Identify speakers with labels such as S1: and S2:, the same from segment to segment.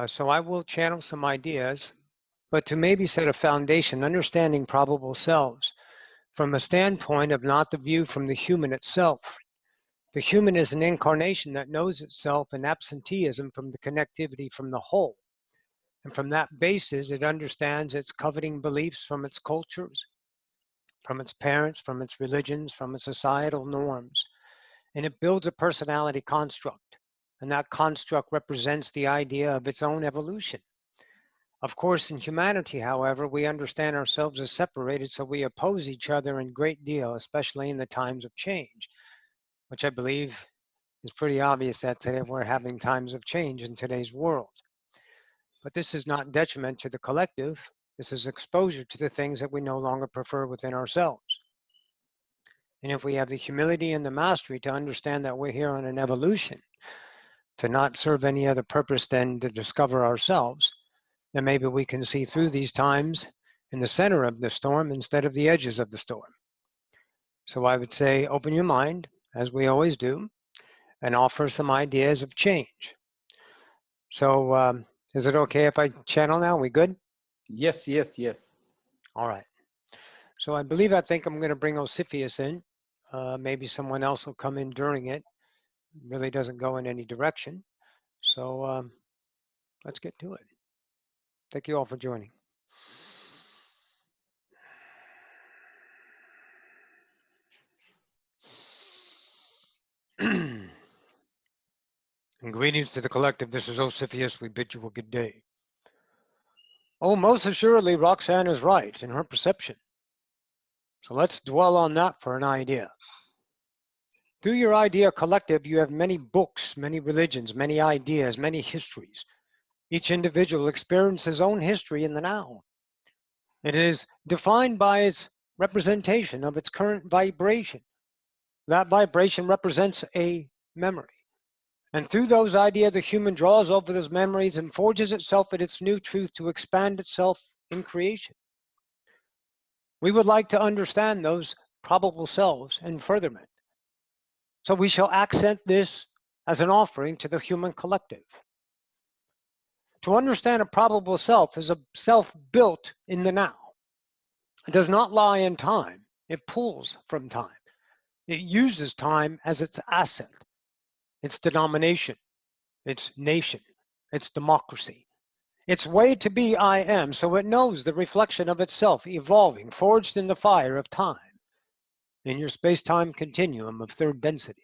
S1: So I will channel some ideas, but to maybe set a foundation, understanding probable selves from a standpoint of not the view from the human itself. The human is an incarnation that knows itself in absenteeism from the connectivity from the whole. And from that basis, it understands its coveting beliefs from its cultures, from its parents, from its religions, from its societal norms. And it builds a personality construct. And that construct represents the idea of its own evolution. Of course, in humanity, however, we understand ourselves as separated, so we oppose each other in great deal, especially in the times of change, which I believe is pretty obvious that today we're having times of change in today's world. But this is not detriment to the collective. This is exposure to the things that we no longer prefer within ourselves. And if we have the humility and the mastery to understand that we're here on an evolution, to not serve any other purpose than to discover ourselves, then maybe we can see through these times in the center of the storm instead of the edges of the storm. So I would say open your mind, as we always do, and offer some ideas of change. So is it okay if I channel now? We good?
S2: Yes, yes, yes.
S1: All right. So I think I'm going to bring Osifius in. Maybe someone else will come in during it. Really doesn't go in any direction. So let's get to it. Thank you all for joining. And greetings to the collective. This is Osifius. We bid you a good day. Oh, most assuredly, Roxanne is right in her perception. So let's dwell on that for an idea. Through your idea collective, you have many books, many religions, many ideas, many histories. Each individual experiences his own history in the now. It is defined by its representation of its current vibration. That vibration represents a memory. And through those ideas, the human draws over those memories and forges itself at its new truth to expand itself in creation. We would like to understand those probable selves in furtherment. So we shall accent this as an offering to the human collective. To understand a probable self is a self built in the now. It does not lie in time. It pulls from time. It uses time as its asset, its denomination, its nation, its democracy, its way to be I am, so it knows the reflection of itself evolving, forged in the fire of time, in your space-time continuum of third density.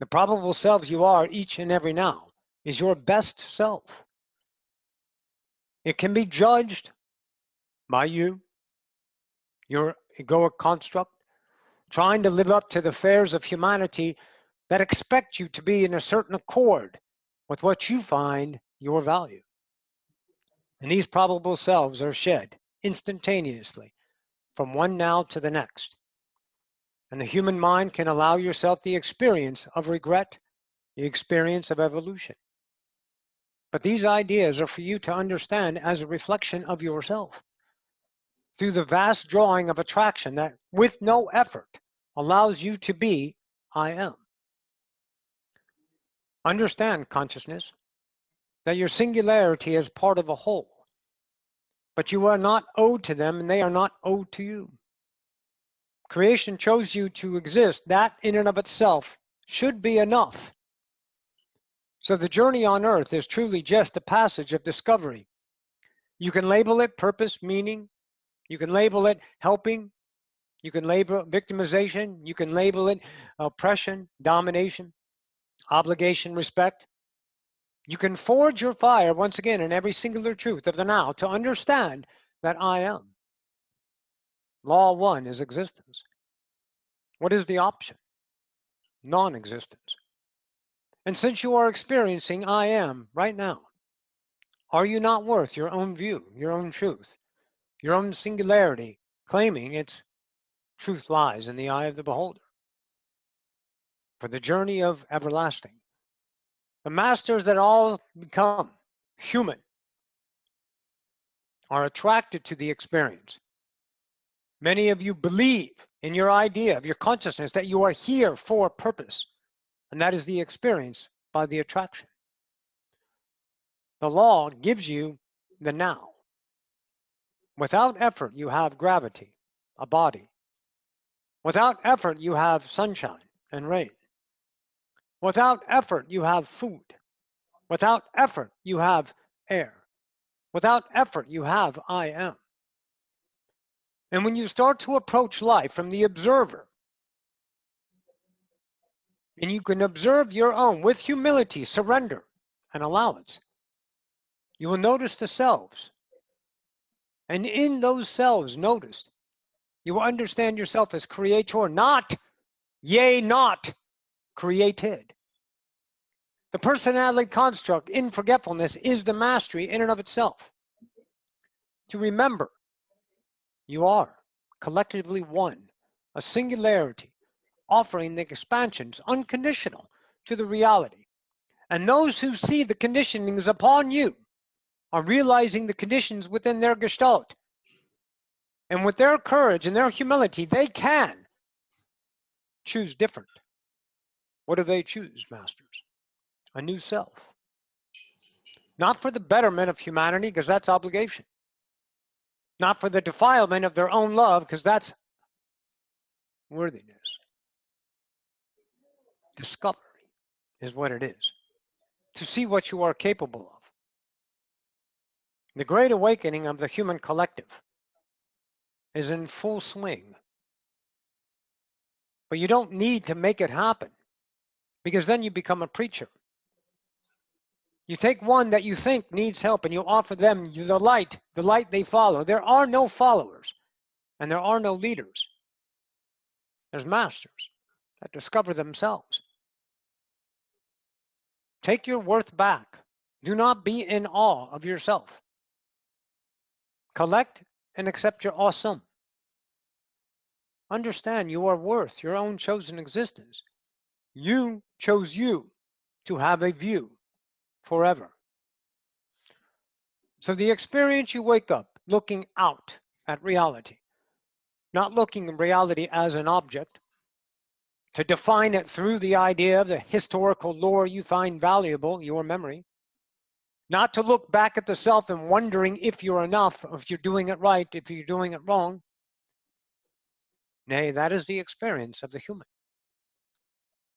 S1: The probable selves you are each and every now is your best self. It can be judged by you, your egoic construct, trying to live up to the fares of humanity that expect you to be in a certain accord with what you find your value. And these probable selves are shed instantaneously from one now to the next. And the human mind can allow yourself the experience of regret, the experience of evolution. But these ideas are for you to understand as a reflection of yourself through the vast drawing of attraction that, with no effort, allows you to be I am. Understand, consciousness, that your singularity is part of a whole, but you are not owed to them and they are not owed to you. Creation chose you to exist. That in and of itself should be enough. So the journey on earth is truly just a passage of discovery. You can label it purpose, meaning. You can label it helping. You can label it victimization. You can label it oppression, domination, obligation, respect. You can forge your fire once again in every singular truth of the now to understand that I am. Law 1 is existence. What is the option? Non-existence. And since you are experiencing I am right now, are you not worth your own view, your own truth, your own singularity, claiming its truth lies in the eye of the beholder? For the journey of everlasting, the masters that all become human are attracted to the experience. Many of you believe in your idea of your consciousness that you are here for a purpose, and that is the experience by the attraction. The law gives you the now. Without effort, you have gravity, a body. Without effort, you have sunshine and rain. Without effort, you have food. Without effort, you have air. Without effort, you have I am. And when you start to approach life from the observer, and you can observe your own with humility, surrender, and allowance, you will notice the selves. And in those selves noticed, you will understand yourself as creator, not, yea, not created. The personality construct in forgetfulness is the mastery in and of itself. To remember, you are collectively one, a singularity, offering the expansions unconditional to the reality. And those who see the conditionings upon you are realizing the conditions within their gestalt. And with their courage and their humility, they can choose different. What do they choose, masters? A new self. Not for the betterment of humanity, because that's obligation. Not for the defilement of their own love, because that's worthiness. Discovery is what it is. To see what you are capable of. The great awakening of the human collective is in full swing. But you don't need to make it happen, because then you become a preacher. You take one that you think needs help and you offer them the light they follow. There are no followers and there are no leaders. There's masters that discover themselves. Take your worth back. Do not be in awe of yourself. Collect and accept your awesome. Understand you are worth your own chosen existence. You chose you to have a view forever. So the experience you wake up looking out at reality, not looking at reality as an object, to define it through the idea of the historical lore you find valuable, your memory, not to look back at the self and wondering if you're enough, if you're doing it right, if you're doing it wrong. Nay, that is the experience of the human.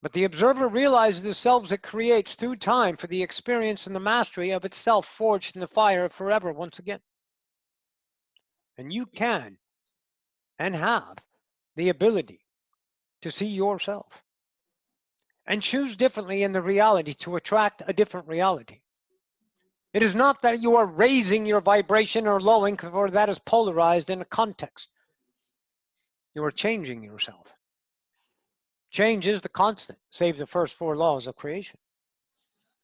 S1: But the observer realizes the selves it creates through time for the experience and the mastery of itself forged in the fire of forever once again. And you can and have the ability to see yourself and choose differently in the reality to attract a different reality. It is not that you are raising your vibration or lowering, for that is polarized in a context. You are changing yourself. Change is the constant, save the first 4 laws of creation.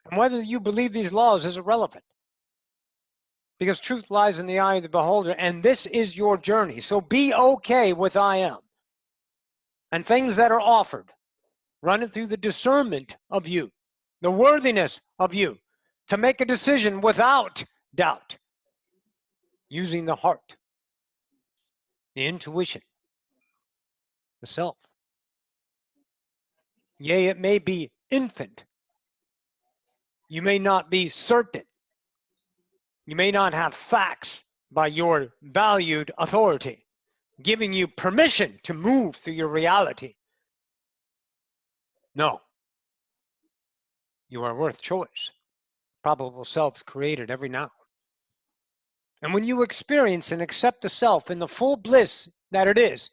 S1: And whether you believe these laws is irrelevant, because truth lies in the eye of the beholder, and this is your journey. So be okay with I am. And things that are offered, run it through the discernment of you, the worthiness of you, to make a decision without doubt, using the heart, the intuition, the self. Yea, it may be infant. You may not be certain. You may not have facts by your valued authority, giving you permission to move through your reality. No. You are worth choice. Probable selves created every now. And when you experience and accept the self in the full bliss that it is,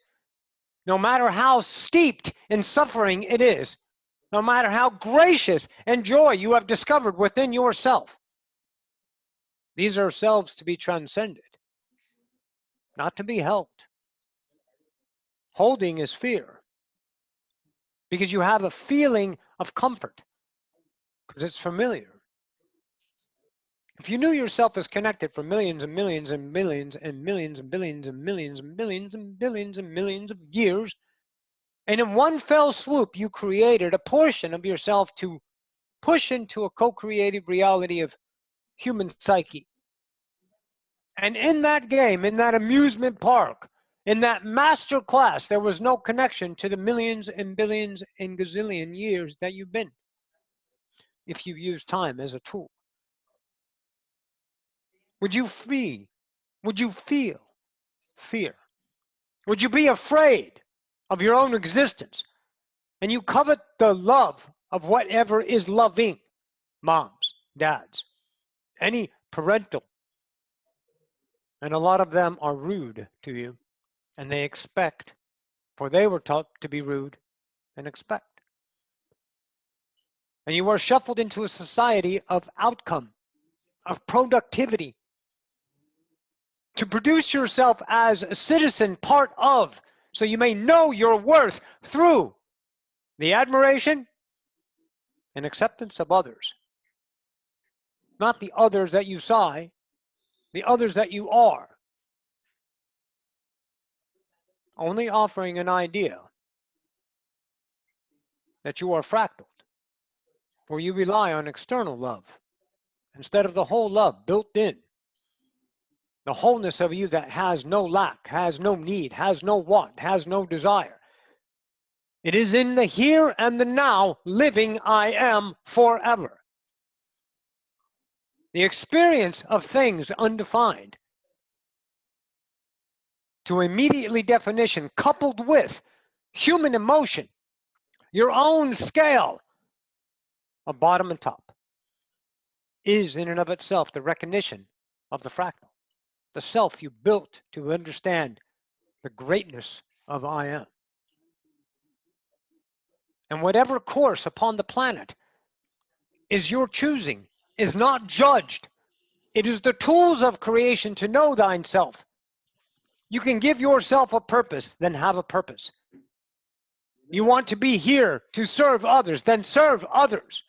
S1: no matter how steeped in suffering it is, no matter how gracious and joy you have discovered within yourself, these are selves to be transcended, not to be held. Holding is fear, because you have a feeling of comfort, because it's familiar. If you knew yourself as connected for millions and millions and millions and millions and billions and millions and millions and billions and millions of years, and in one fell swoop you created a portion of yourself to push into a co-created reality of human psyche. And in that game, in that amusement park, in that master class, there was no connection to the millions and billions and gazillion years that you've been, if you use time as a tool. Would you flee? Would you feel fear? Would you be afraid of your own existence? And you covet the love of whatever is loving, moms, dads, any parental. And a lot of them are rude to you, and they expect, for they were taught to be rude and expect. And you are shuffled into a society of outcome, of productivity, to produce yourself as a citizen, part of, so you may know your worth through the admiration and acceptance of others. Not the others that you saw, the others that you are. Only offering an idea that you are fractaled, where you rely on external love instead of the whole love built in. The wholeness of you that has no lack, has no need, has no want, has no desire. It is in the here and the now, living I am forever. The experience of things undefined to immediately definition coupled with human emotion, your own scale of bottom and top, is in and of itself the recognition of the fractal, the self you built to understand the greatness of I am. And whatever course upon the planet is your choosing is not judged. It is the tools of creation to know thine self. You can give yourself a purpose, then have a purpose. You want to be here to serve others, then serve others.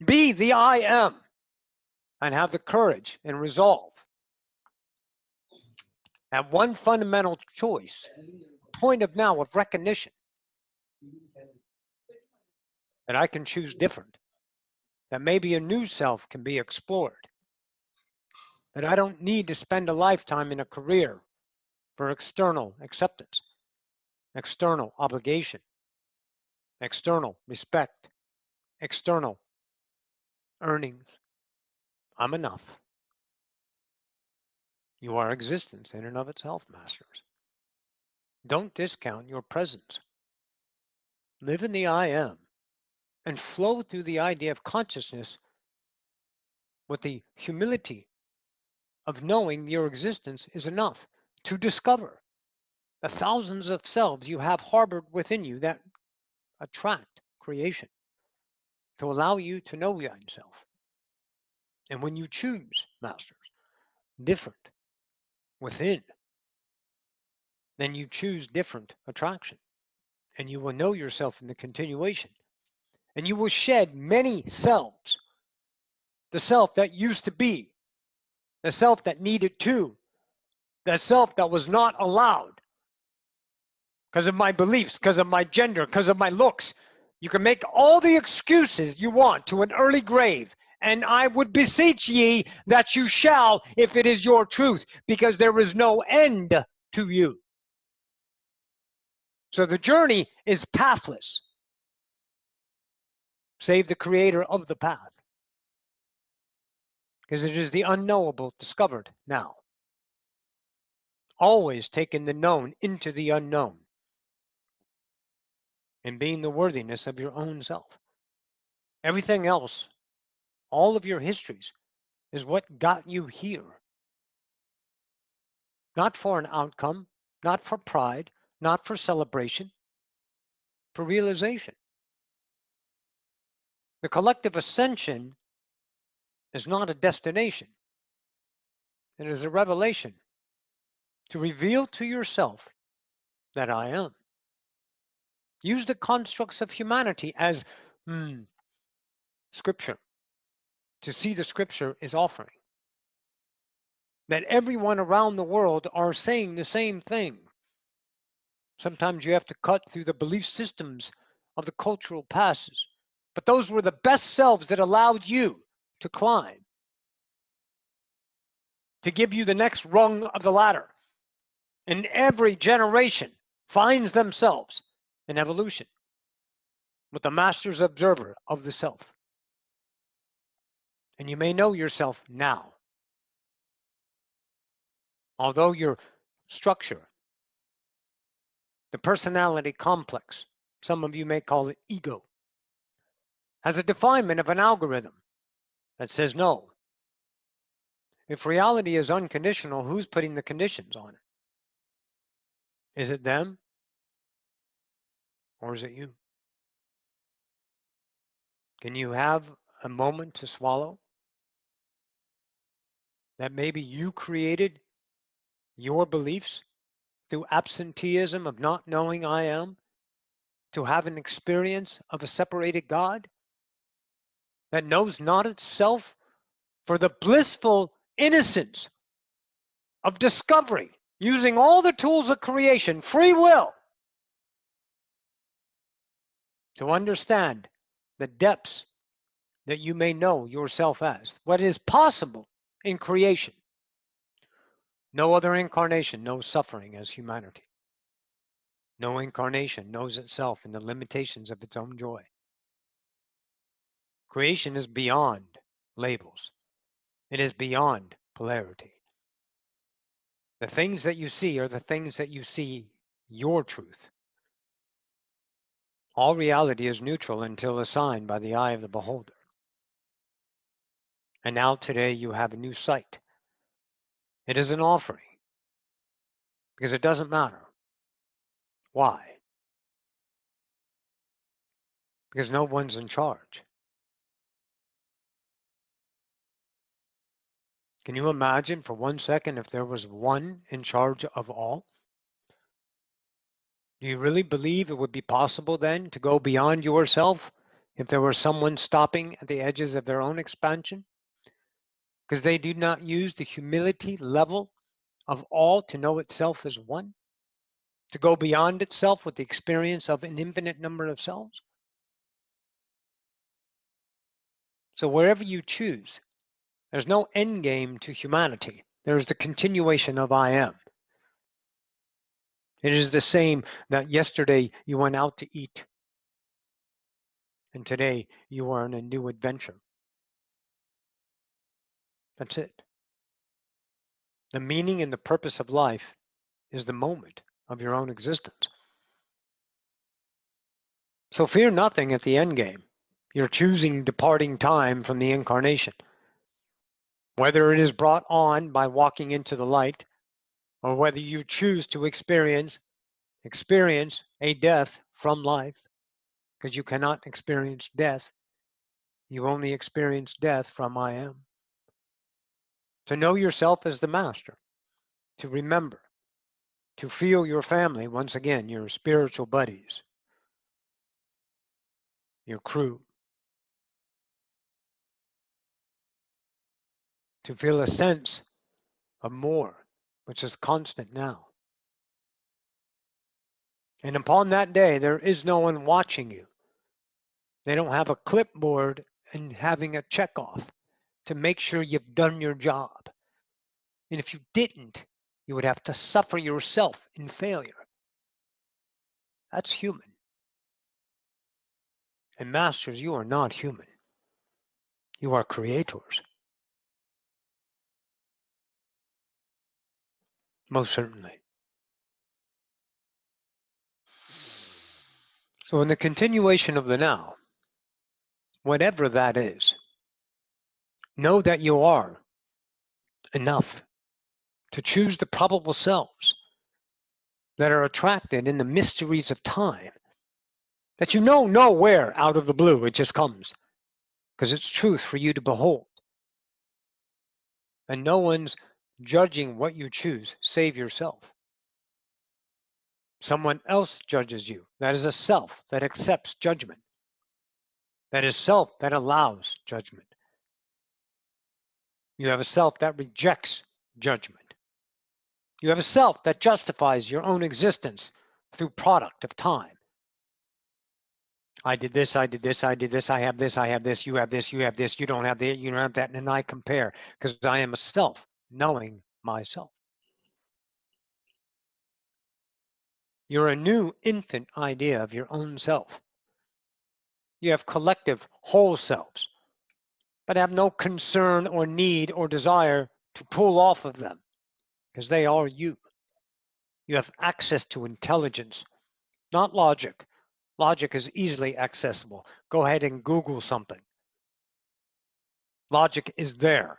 S1: Be the I am and have the courage and resolve. Have one fundamental choice, point of now of recognition, that I can choose different, that maybe a new self can be explored, that I don't need to spend a lifetime in a career for external acceptance, external obligation, external respect, external earnings. I'm enough. You are existence in and of itself, masters. Don't discount your presence. Live in the I am and flow through the idea of consciousness with the humility of knowing your existence is enough to discover the thousands of selves you have harbored within you that attract creation to allow you to know yourself. And when you choose, masters, different within, then you choose different attraction. And you will know yourself in the continuation. And you will shed many selves. The self that used to be, the self that needed to, the self that was not allowed because of my beliefs, because of my gender, because of my looks. You can make all the excuses you want to an early grave, and I would beseech ye that you shall, if it is your truth, because there is no end to you. So the journey is pathless, save the creator of the path, because it is the unknowable discovered now. Always taking the known into the unknown, and being the worthiness of your own self. Everything else, all of your histories, is what got you here. Not for an outcome, not for pride, not for celebration, for realization. The collective ascension is not a destination. It is a revelation to reveal to yourself that I am. Use the constructs of humanity as scripture, to see the scripture is offering. That everyone around the world are saying the same thing. Sometimes you have to cut through the belief systems of the cultural passes. But those were the best selves that allowed you to climb, to give you the next rung of the ladder. And every generation finds themselves in evolution with the master's observer of the self. And you may know yourself now. Although your structure, the personality complex, some of you may call it ego, has a definement of an algorithm that says no. If reality is unconditional, who's putting the conditions on it? Is it them or is it you? Can you have a moment to swallow that maybe you created your beliefs through absenteeism of not knowing I am, to have an experience of a separated God that knows not itself, for the blissful innocence of discovery, using all the tools of creation, free will, to understand the depths that you may know yourself as, what is possible in creation. No other incarnation knows suffering as humanity. No incarnation knows itself in the limitations of its own joy. Creation is beyond labels. It is beyond polarity. The things that you see are the things that you see your truth. All reality is neutral until assigned by the eye of the beholder. And now today you have a new sight. It is an offering because it doesn't matter. Why? Because no one's in charge. Can you imagine for 1 second if there was one in charge of all? Do you really believe it would be possible then to go beyond yourself if there were someone stopping at the edges of their own expansion? Because they do not use the humility level of all to know itself as one, to go beyond itself with the experience of an infinite number of selves. So wherever you choose, there's no end game to humanity. There's the continuation of I am. It is the same that yesterday you went out to eat, and today you are on a new adventure. That's it. The meaning and the purpose of life is the moment of your own existence. So fear nothing at the end game. You're choosing departing time from the incarnation. Whether it is brought on by walking into the light, or whether you choose to experience a death from life, because you cannot experience death. You only experience death from I am. To know yourself as the master, to remember, to feel your family, once again, your spiritual buddies, your crew, to feel a sense of more, which is constant now. And upon that day, there is no one watching you. They don't have a clipboard and having a check off to make sure you've done your job. And if you didn't, you would have to suffer yourself in failure. That's human. And masters, you are not human. You are creators. Most certainly. So in the continuation of the now, whatever that is, know that you are enough to choose the probable selves that are attracted in the mysteries of time, that you know nowhere out of the blue, it just comes, because it's truth for you to behold. And no one's judging what you choose, save yourself. Someone else judges you. That is a self that accepts judgment. That is self that allows judgment. You have a self that rejects judgment. You have a self that justifies your own existence through product of time. I did this, I did this, I did this, I have this, I have this, you have this, you have this, you don't have that, you don't have that, and I compare, because I am a self knowing myself. You're a new infant idea of your own self. You have collective whole selves, but have no concern or need or desire to pull off of them. because they are you. You have access to intelligence, not logic. Logic is easily accessible. Go ahead and Google something. Logic is there.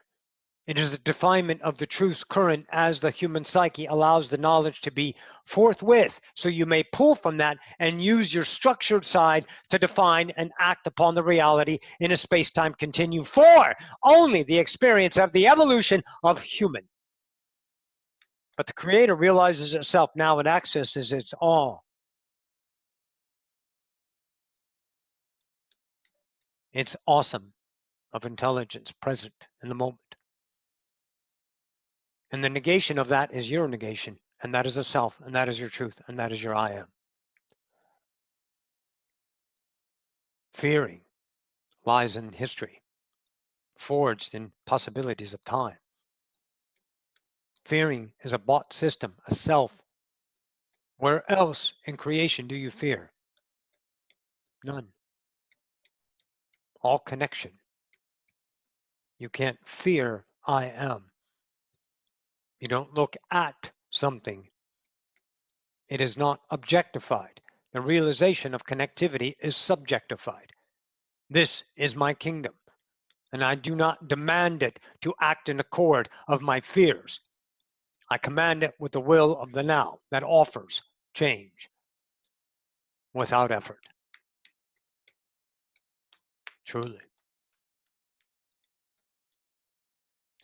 S1: It is the definement of the truth's current as the human psyche allows the knowledge to be forthwith, so you may pull from that and use your structured side to define and act upon the reality in a space-time continuum for only the experience of the evolution of human. But the Creator realizes itself now and accesses its all. It's awesome of intelligence present in the moment. And the negation of that is your negation, and that is the self, and that is your truth, and that is your I am. Fearing lies in history, forged in possibilities of time. Fearing is a bought system, a self. Where else in creation do you fear? None. All connection. You can't fear I am. You don't look at something. It is not objectified. The realization of connectivity is subjectified. This is my kingdom, and I do not demand it to act in accord of my fears. I command it with the will of the now that offers change without effort. Truly.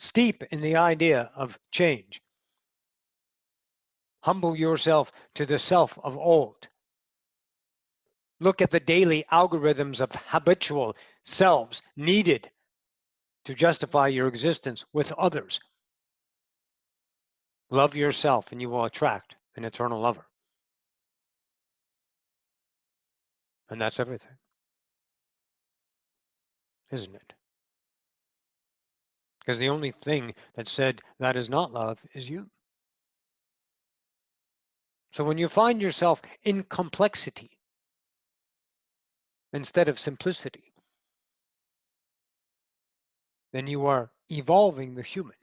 S1: Steep in the idea of change. Humble yourself to the self of old. Look at the daily algorithms of habitual selves needed to justify your existence with others. Love yourself and you will attract an eternal lover. And that's everything, isn't it? Because the only thing that said that is not love is you. So when you find yourself in complexity instead of simplicity, then you are evolving the human.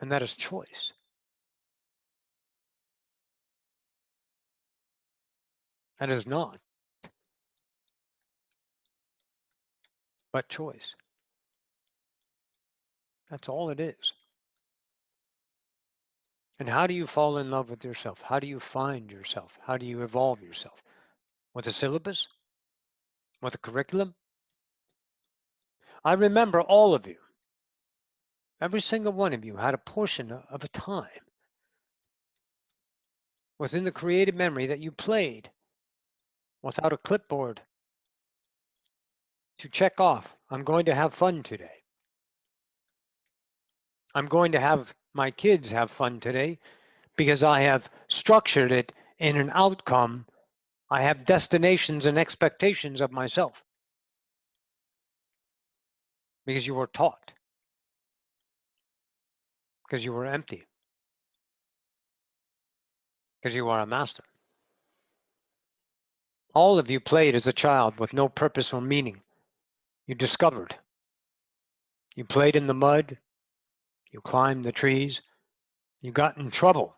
S1: And that is choice. That is not but choice. That's all it is. And how do you fall in love with yourself? How do you find yourself? How do you evolve yourself? With a syllabus? With a curriculum? I remember all of you. Every single one of you had a portion of a time within the creative memory that you played without a clipboard to check off. I'm going to have fun today. I'm going to have my kids have fun today because I have structured it in an outcome. I have destinations and expectations of myself because you were taught, because you were empty, because you are a master. All of you played as a child with no purpose or meaning. You discovered. You played in the mud. You climbed the trees. You got in trouble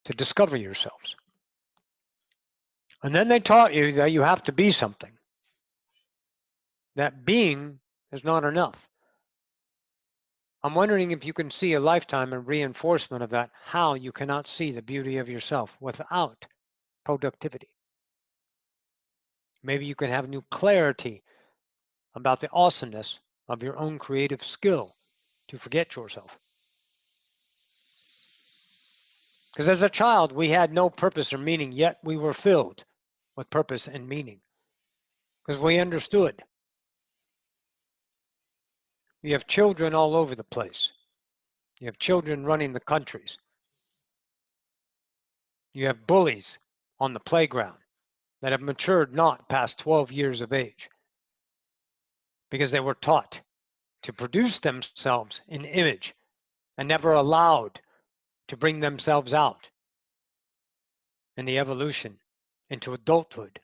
S1: to discover yourselves. And then they taught you that you have to be something. That being is not enough. I'm wondering if you can see a lifetime of reinforcement of that, how you cannot see the beauty of yourself without productivity. Maybe you can have new clarity about the awesomeness of your own creative skill to forget yourself. Because as a child, we had no purpose or meaning, yet we were filled with purpose and meaning. Because we understood. You have children all over the place. You have children running the countries. You have bullies on the playground that have matured not past 12 years of age because they were taught to produce themselves in image and never allowed to bring themselves out in the evolution into adulthood.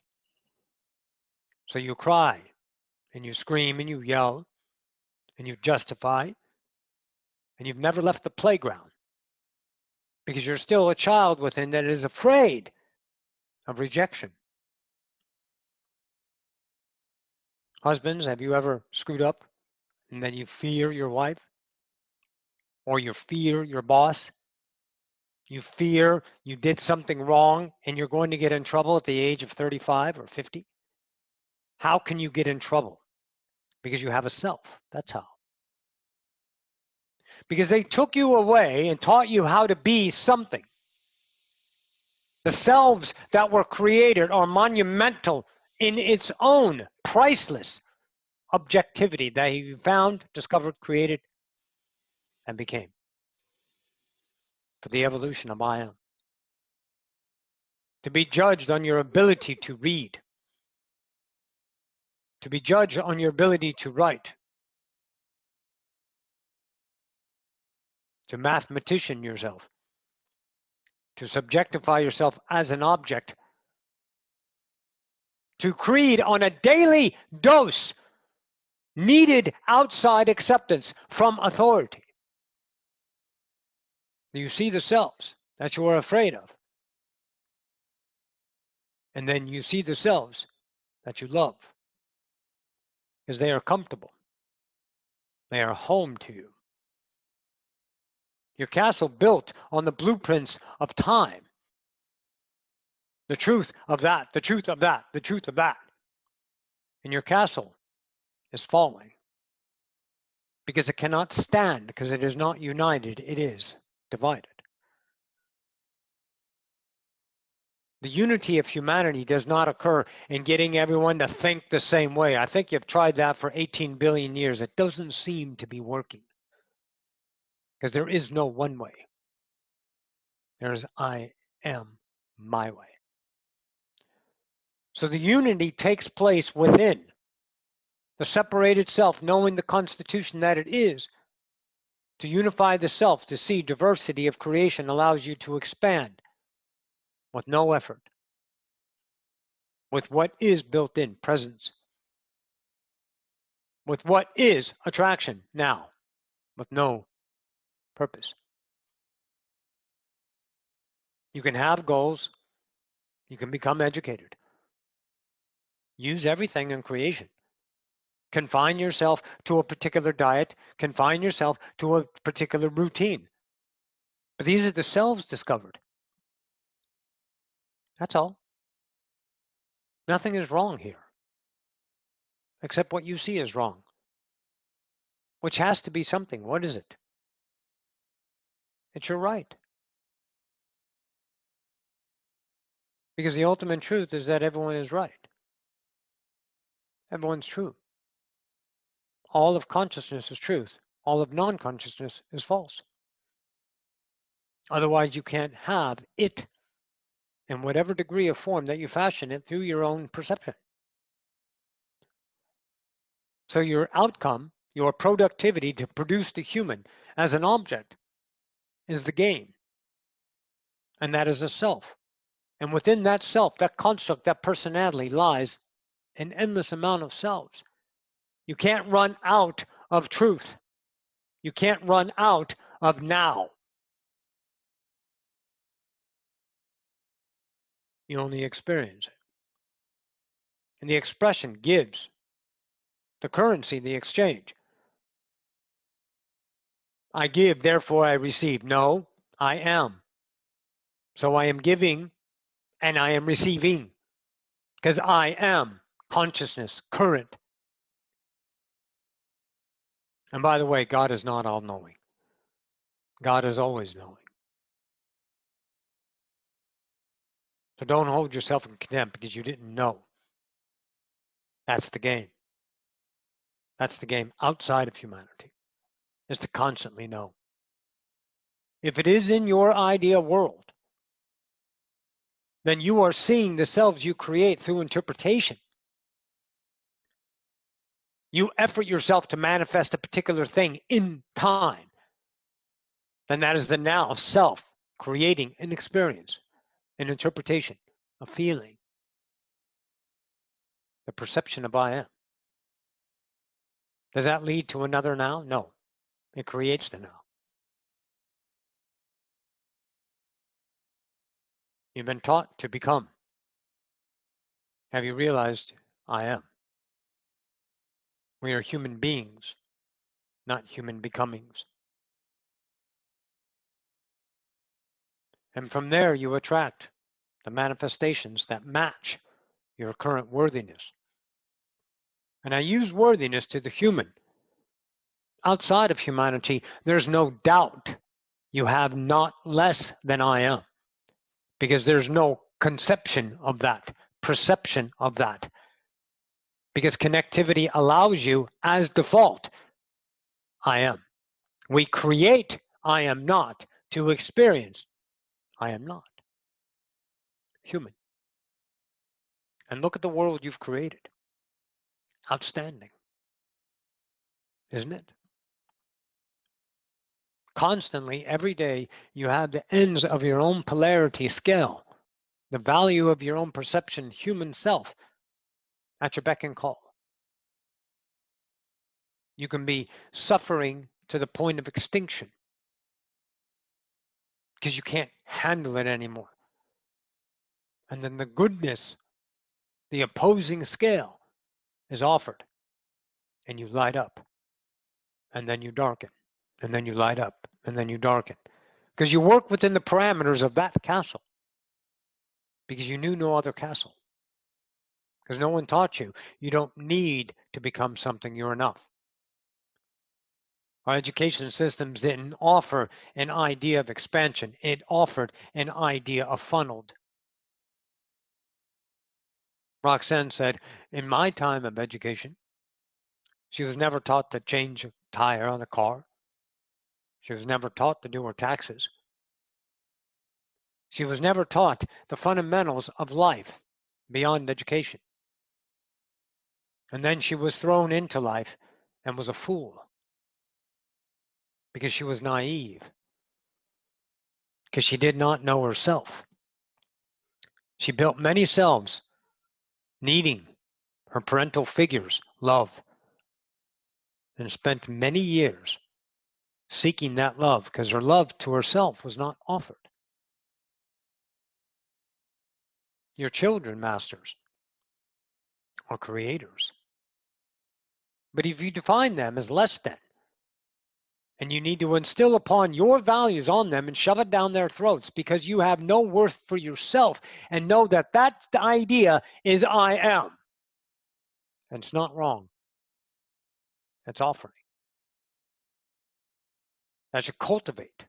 S1: So you cry and you scream and you yell and you justify and you've never left the playground because you're still a child within that is afraid of rejection. Husbands, have you ever screwed up and then you fear your wife? Or you fear your boss? You fear you did something wrong and you're going to get in trouble at the age of 35 or 50? How can you get in trouble? Because you have a self. That's how. Because they took you away and taught you how to be something. The selves that were created are monumental in its own priceless objectivity that you found, discovered, created, and became for the evolution of I am. To be judged on your ability to read, to be judged on your ability to write, to mathematician yourself, to subjectify yourself as an object, to creed on a daily dose needed outside acceptance from authority. You see the selves that you are afraid of. And then you see the selves that you love because they are comfortable. They are home to you. Your castle built on the blueprints of time. The truth of that, the truth of that, the truth of that. And your castle is falling because it cannot stand, because it is not united, it is divided. The unity of humanity does not occur in getting everyone to think the same way. I think you've tried that for 18 billion years. It doesn't seem to be working because there is no one way. There is I am my way. So the unity takes place within the separated self, knowing the constitution that it is. To unify the self, to see diversity of creation allows you to expand with no effort, with what is built in presence, with what is attraction now, with no purpose. You can have goals, you can become educated, use everything in creation. Confine yourself to a particular diet, confine yourself to a particular routine. But these are the selves discovered. That's all. Nothing is wrong here, except what you see is wrong, which has to be something. What is it? It's your right. Because the ultimate truth is that everyone is right. Everyone's true. All of consciousness is truth. All of non-consciousness is false. Otherwise, you can't have it in whatever degree of form that you fashion it through your own perception. So your outcome, your productivity to produce the human as an object is the game. And that is a self. And within that self, that construct, that personality lies an endless amount of selves. You can't run out of truth. You can't run out of now. You only experience it. And the expression gives the currency, the exchange. I give, therefore I receive. No, I am. So I am giving and I am receiving because I am consciousness, current. And by the way, God is not all-knowing. God is always knowing. So don't hold yourself in contempt because you didn't know. That's the game. That's the game outside of humanity, is to constantly know. If it is in your idea world, then you are seeing the selves you create through interpretation. You effort yourself to manifest a particular thing in time. Then that is the now self creating an experience, an interpretation, a feeling, the perception of I am. Does that lead to another now? No. It creates the now. You've been taught to become. Have you realized I am? We are human beings, not human becomings. And from there, you attract the manifestations that match your current worthiness. And I use worthiness to the human. Outside of humanity, there's no doubt you have not less than I am, because there's no conception of that, perception of that, because connectivity allows you as default, I am. We create I am not to experience I am not human. And look at the world you've created. Outstanding, isn't it? Constantly, every day, you have the ends of your own polarity scale, the value of your own perception, human self, at your beck and call. You can be suffering to the point of extinction because you can't handle it anymore. And then the goodness, the opposing scale, is offered, and you light up, and then you darken, and then you light up, and then you darken. Because you work within the parameters of that castle, because you knew no other castle. Because no one taught you. You don't need to become something, you're enough. Our education systems didn't offer an idea of expansion. It offered an idea of funneled. Roxanne said, in my time of education, she was never taught to change a tire on a car. She was never taught to do her taxes. She was never taught the fundamentals of life beyond education. And then she was thrown into life and was a fool because she was naive, because she did not know herself. She built many selves, needing her parental figure's love, and spent many years seeking that love because her love to herself was not offered. Your children, masters, are creators. But if you define them as less than, and you need to instill upon your values on them and shove it down their throats because you have no worth for yourself, and know that that's the idea is I am. And it's not wrong. It's offering. That should cultivate.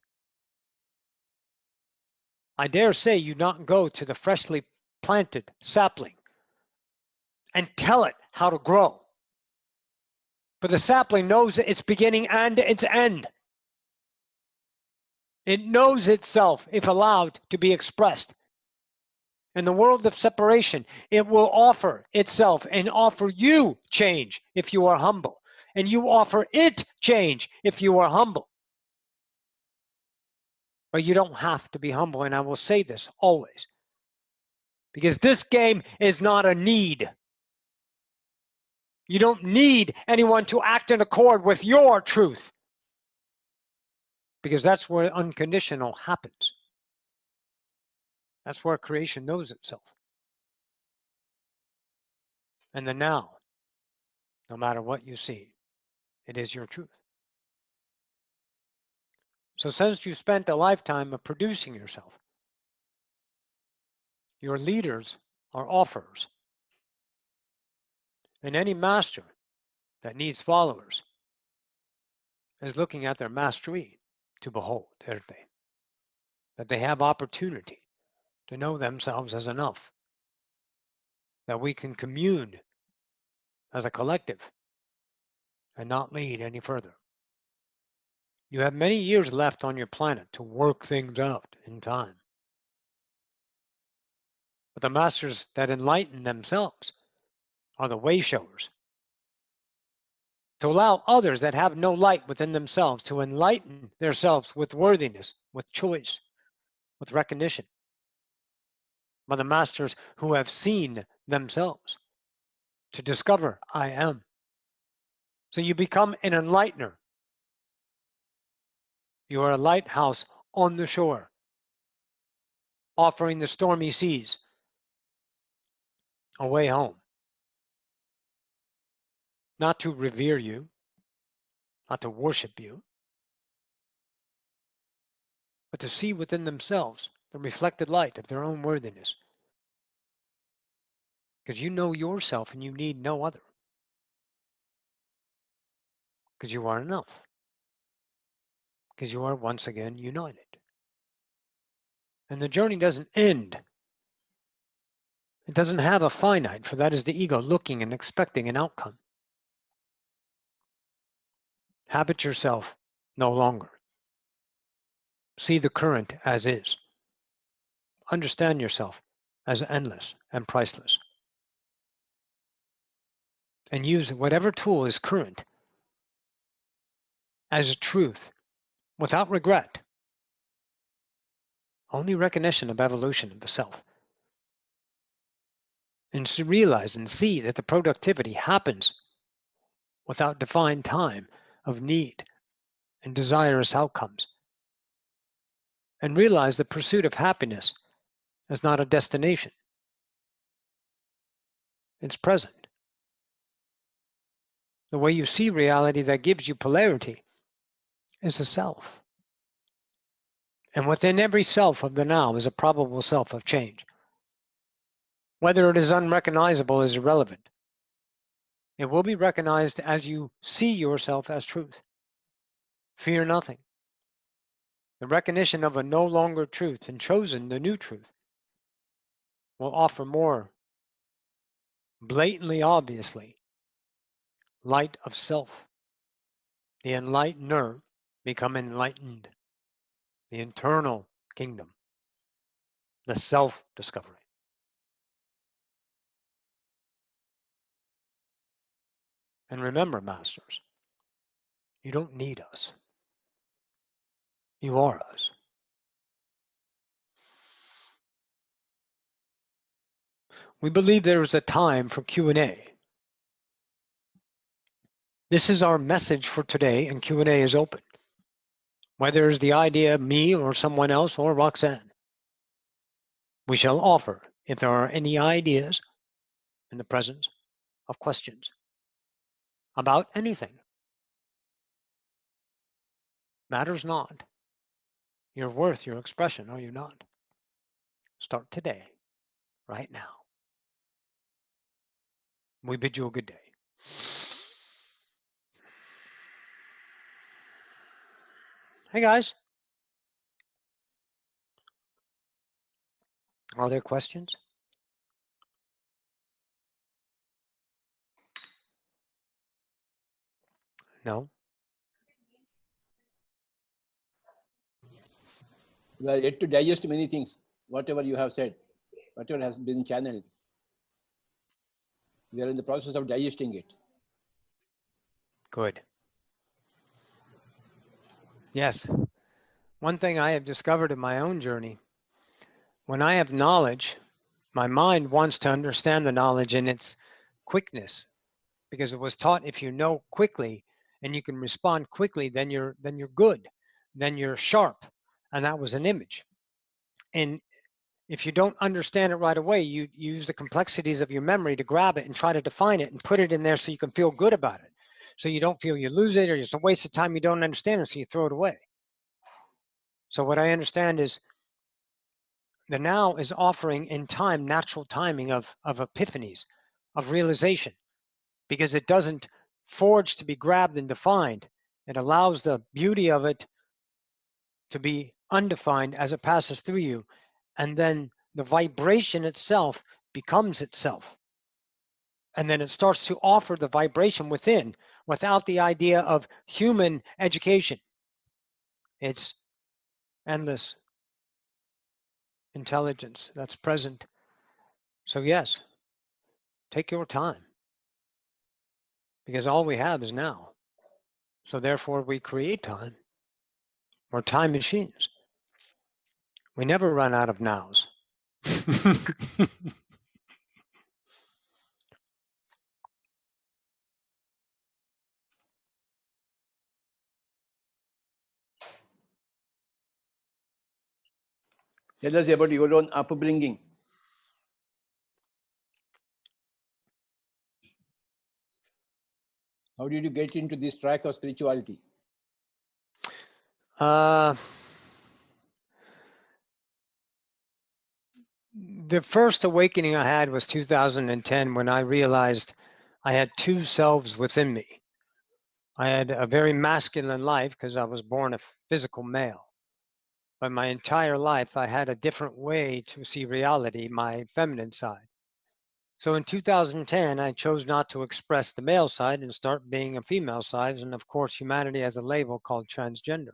S1: I dare say you not go to the freshly planted sapling and tell it how to grow. But the sapling knows its beginning and its end. It knows itself if allowed to be expressed. In the world of separation, it will offer itself and offer you change if you are humble. And you offer it change if you are humble. But you don't have to be humble, and I will say this always. Because this game is not a need. You don't need anyone to act in accord with your truth. Because that's where unconditional happens. That's where creation knows itself. And the now, no matter what you see, it is your truth. So since you spent a lifetime of producing yourself, your leaders are offerers. And any master that needs followers is looking at their mastery to behold, aren't they? That they have opportunity to know themselves as enough. That we can commune as a collective and not lead any further. You have many years left on your planet to work things out in time. But the masters that enlighten themselves are the way showers. To allow others that have no light within themselves to enlighten themselves with worthiness, with choice, with recognition. By the masters who have seen themselves to discover I am. So you become an enlightener. You are a lighthouse on the shore. offering the stormy seas a way home. Not to revere you, not to worship you, but to see within themselves the reflected light of their own worthiness. Because you know yourself and you need no other. Because you are enough. Because you are once again united. And the journey doesn't end. It doesn't have a finite, for that is the ego looking and expecting an outcome. Habit yourself no longer. See the current as is. Understand yourself as endless and priceless. And use whatever tool is current as a truth without regret. Only recognition of evolution of the self. And to realize and see that the productivity happens without defined time of need and desirous outcomes. And realize the pursuit of happiness is not a destination. It's present. The way you see reality that gives you polarity is the self. And within every self of the now is a probable self of change. Whether it is unrecognizable is irrelevant. It will be recognized as you see yourself as truth. Fear nothing. The recognition of a no longer truth and chosen the new truth will offer more blatantly, obviously, light of self. The enlightener become enlightened. The internal kingdom. The self-discovery. And remember, masters, you don't need us. You are us. We believe there is a time for Q&A. This is our message for today, and Q&A is open. Whether it's the idea of me or someone else or Roxanne, we shall offer if there are any ideas in the presence of questions about anything. Matters not. You're worth your expression, are you not? Start today, right now. We bid you a good day. Hey guys. Are there questions? No?
S2: We are yet to digest many things, whatever you have said, whatever has been channeled. We are in the process of digesting it.
S1: Good. Yes. One thing I have discovered in my own journey, when I have knowledge, my mind wants to understand the knowledge in its quickness, because it was taught if you know quickly and you can respond quickly, then you're good, then you're sharp, and that was an image. And if you don't understand it right away, you use the complexities of your memory to grab it and try to define it and put it in there so you can feel good about it. So you don't feel you lose it or it's a waste of time, you don't understand it, so you throw it away. So what I understand is the now is offering in time natural timing of epiphanies, of realization, because it doesn't forge to be grabbed and defined. It allows the beauty of it to be undefined as it passes through you. And then the vibration itself becomes itself. And then it starts to offer the vibration within without the idea of human education. It's endless intelligence that's present. So yes, take your time, because all we have is now. So therefore we create time. We're time machines. We never run out of nows.
S2: Tell us about your own upbringing. How did you get into this track of spirituality?
S1: The first awakening I had was 2010 when I realized I had two selves within me. I had a very masculine life because I was born a physical male. But my entire life, I had a different way to see reality, my feminine side. So in 2010, I chose not to express the male side and start being a female side. And of course, humanity has a label called transgender.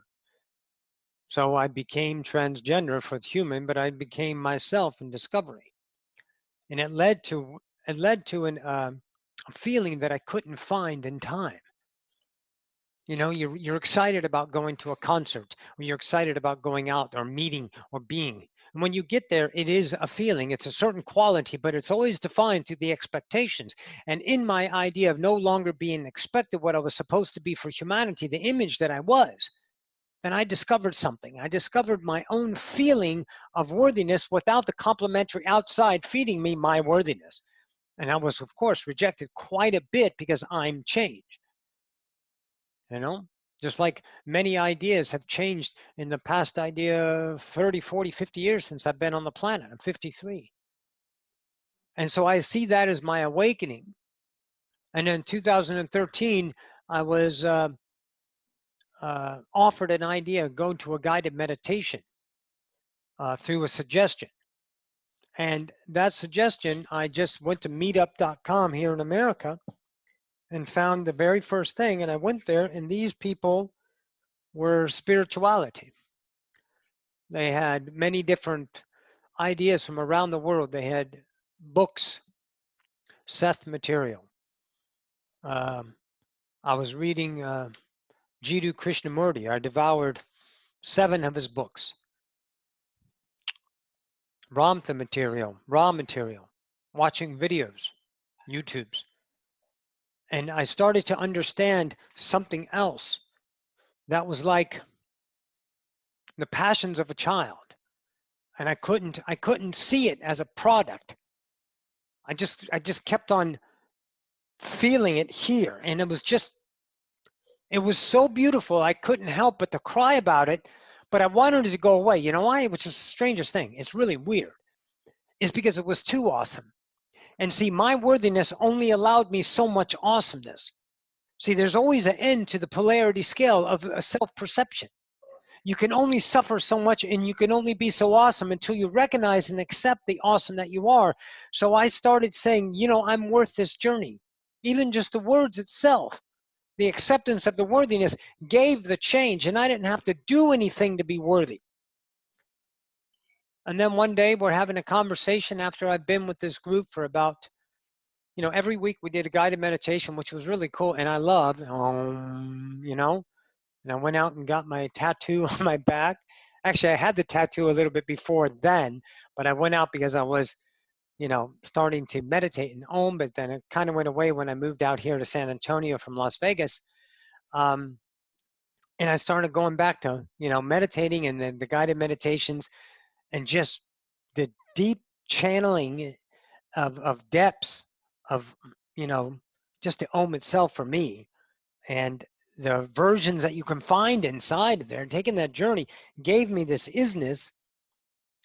S1: So I became transgender for the human, but I became myself in discovery. And it led to a feeling that I couldn't find in time. You know, you're excited about going to a concert, or you're excited about going out or meeting or being. And when you get there, it is a feeling, it's a certain quality, but it's always defined through the expectations. And in my idea of no longer being expected what I was supposed to be for humanity, the image that I was, then I discovered something. I discovered my own feeling of worthiness without the complementary outside feeding me my worthiness. And I was, of course, rejected quite a bit because I'm changed. You know, just like many ideas have changed in the past idea 30, 40, 50 years since I've been on the planet. I'm 53. And so I see that as my awakening. And in 2013, I was offered an idea, go to a guided meditation through a suggestion. And that suggestion, I just went to meetup.com here in America and found the very first thing. And I went there, and these people were spirituality. They had many different ideas from around the world. They had books, Seth material. I was reading Jiddu Krishnamurti. I devoured 7 of his books. Ramtha material, raw material, watching videos, YouTubes. And I started to understand something else that was like the passions of a child. And I couldn't see it as a product. I just kept on feeling it here. And it was so beautiful. I couldn't help but to cry about it, but I wanted it to go away. You know why? Which is the strangest thing. It's really weird. It's because it was too awesome. And see, my worthiness only allowed me so much awesomeness. See, there's always an end to the polarity scale of self-perception. You can only suffer so much, and you can only be so awesome until you recognize and accept the awesome that you are. So I started saying, you know, I'm worth this journey. Even just the words itself, the acceptance of the worthiness gave the change, and I didn't have to do anything to be worthy. And then one day we're having a conversation after I've been with this group for about, you know, every week we did a guided meditation, which was really cool. And I loved, you know, and I went out and got my tattoo on my back. Actually, I had the tattoo a little bit before then, but I went out because I was, you know, starting to meditate in Om, but then it kind of went away when I moved out here to San Antonio from Las Vegas. And I started going back to, you know, meditating and then the guided meditations and just the deep channeling of depths of, you know, just the Om itself for me. And the versions that you can find inside of there, taking that journey gave me this isness,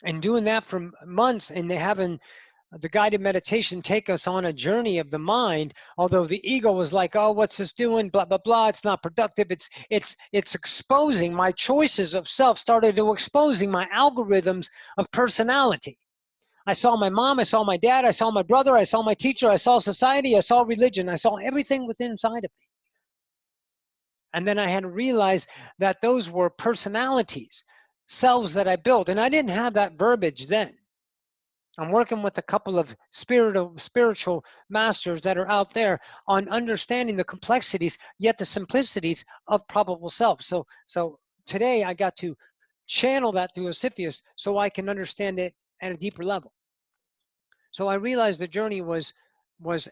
S1: and doing that for months, and they having the guided meditation take us on a journey of the mind, although the ego was like, oh, what's this doing, blah blah blah, it's not productive, it's exposing my choices of self, started to exposing my algorithms of personality. I saw my mom, I saw my dad, I saw my brother, I saw my teacher, I saw society, I saw religion, I saw everything within inside of me. And then I had to realize that those were personalities, selves that I built, and I didn't have that verbiage then. I'm working with a couple of spiritual masters that are out there on understanding the complexities, yet the simplicities of probable self. So today I got to channel that through Osiphus so I can understand it at a deeper level. So I realized the journey was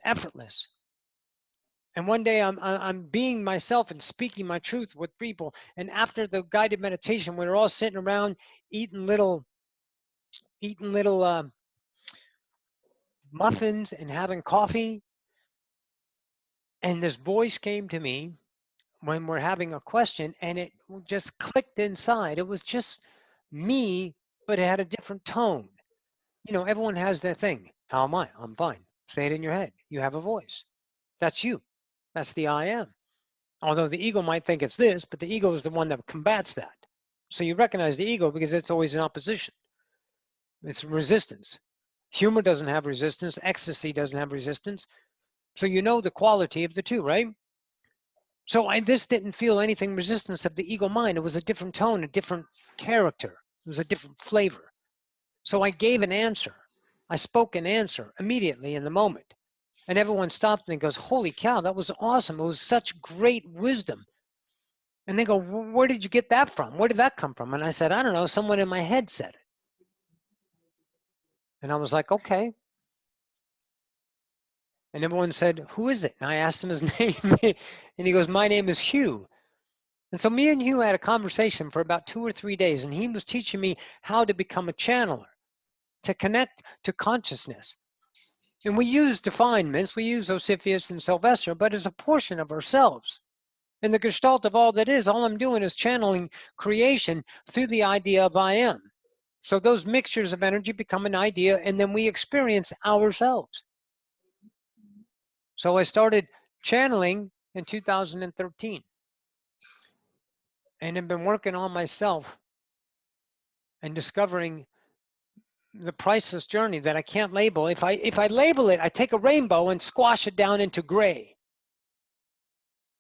S1: effortless. And one day I'm being myself and speaking my truth with people. And after the guided meditation, we were all sitting around eating little eating little muffins and having coffee. And this voice came to me when we're having a question, and it just clicked inside. It was just me, but it had a different tone. You know, everyone has their thing. How am I? I'm fine. Say it in your head. You have a voice. That's you. That's the I am. Although the ego might think it's this, but the ego is the one that combats that. So you recognize the ego because it's always in opposition. It's resistance. Humor doesn't have resistance. Ecstasy doesn't have resistance. So you know the quality of the two, right? So this didn't feel anything resistance of the ego mind. It was a different tone, a different character. It was a different flavor. So I gave an answer. I spoke an answer immediately in the moment. And everyone stopped and goes, holy cow, that was awesome. It was such great wisdom. And they go, where did you get that from? Where did that come from? And I said, I don't know, someone in my head said it. And I was like, okay. And everyone said, who is it? And I asked him his name. And he goes, my name is Hugh. And so me and Hugh had a conversation for about 2 or 3 days. And he was teaching me how to become a channeler, to connect to consciousness. And we use definements. We use Osiphus and Sylvester, but as a portion of ourselves. In the gestalt of all that is, all I'm doing is channeling creation through the idea of I am. So those mixtures of energy become an idea, and then we experience ourselves. So I started channeling in 2013, and have been working on myself and discovering the priceless journey that I can't label. If I label it, I take a rainbow and squash it down into gray.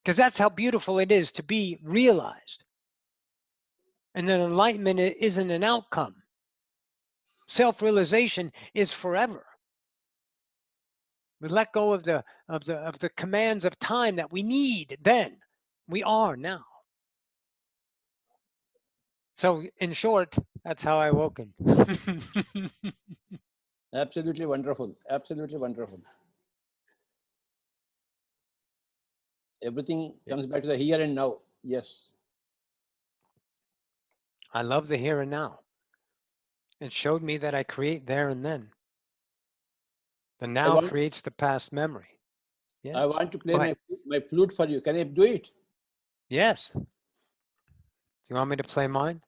S1: Because that's how beautiful it is to be realized. And then enlightenment isn't an outcome. Self-realization is forever. We let go of the commands of time that we need then. We are now. So in short, that's how I awoken.
S2: Absolutely wonderful. Absolutely wonderful. Everything comes back to the here and now. Yes.
S1: I love the here and now. It showed me that I create there and then. The now creates the past memory. Yes.
S2: I want to play my flute for you. Can I do it?
S1: Yes. Do you want me to play mine?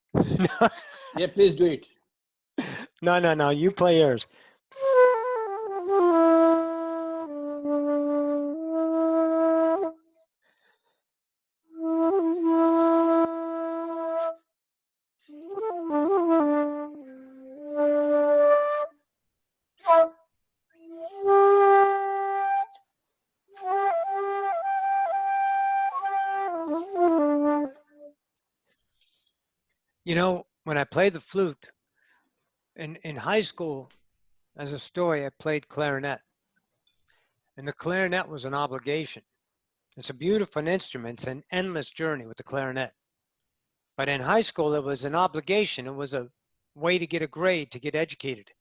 S2: Yeah, please do it.
S1: No. You play yours. You know, when I played the flute, in high school, as a story, I played clarinet. And the clarinet was an obligation. It's a beautiful instrument. It's an endless journey with the clarinet. But in high school, it was an obligation. It was a way to get a grade, to get educated.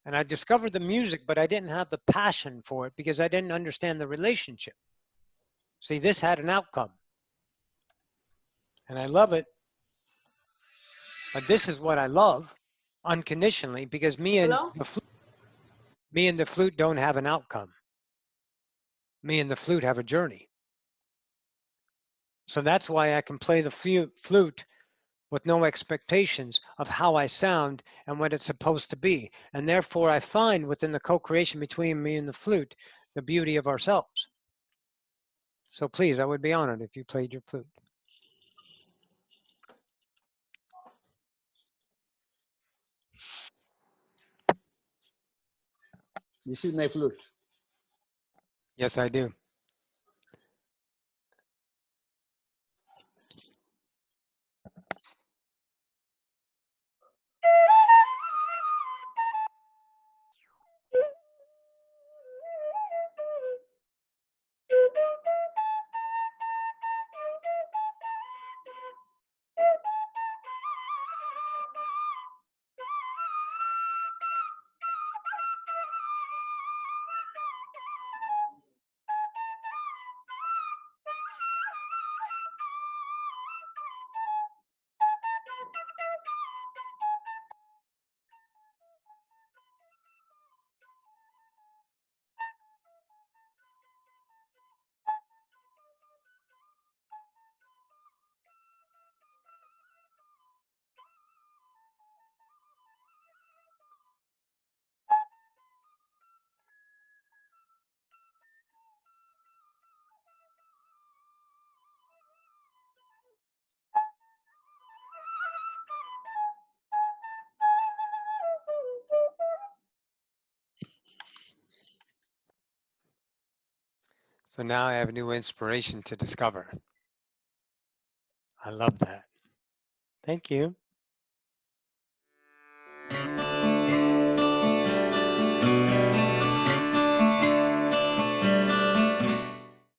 S1: And I discovered the music, but I didn't have the passion for it because I didn't understand the relationship. See, this had an outcome. And I love it. But this is what I love unconditionally because me and the flute don't have an outcome. Me and the flute have a journey. So that's why I can play the flute with no expectations of how I sound and what it's supposed to be. And therefore I find within the co-creation between me and the flute, the beauty of ourselves. So please, I would be honored if you played your flute.
S2: This is my flute.
S1: Yes, I do. So now I have a new inspiration to discover. I love that. Thank you.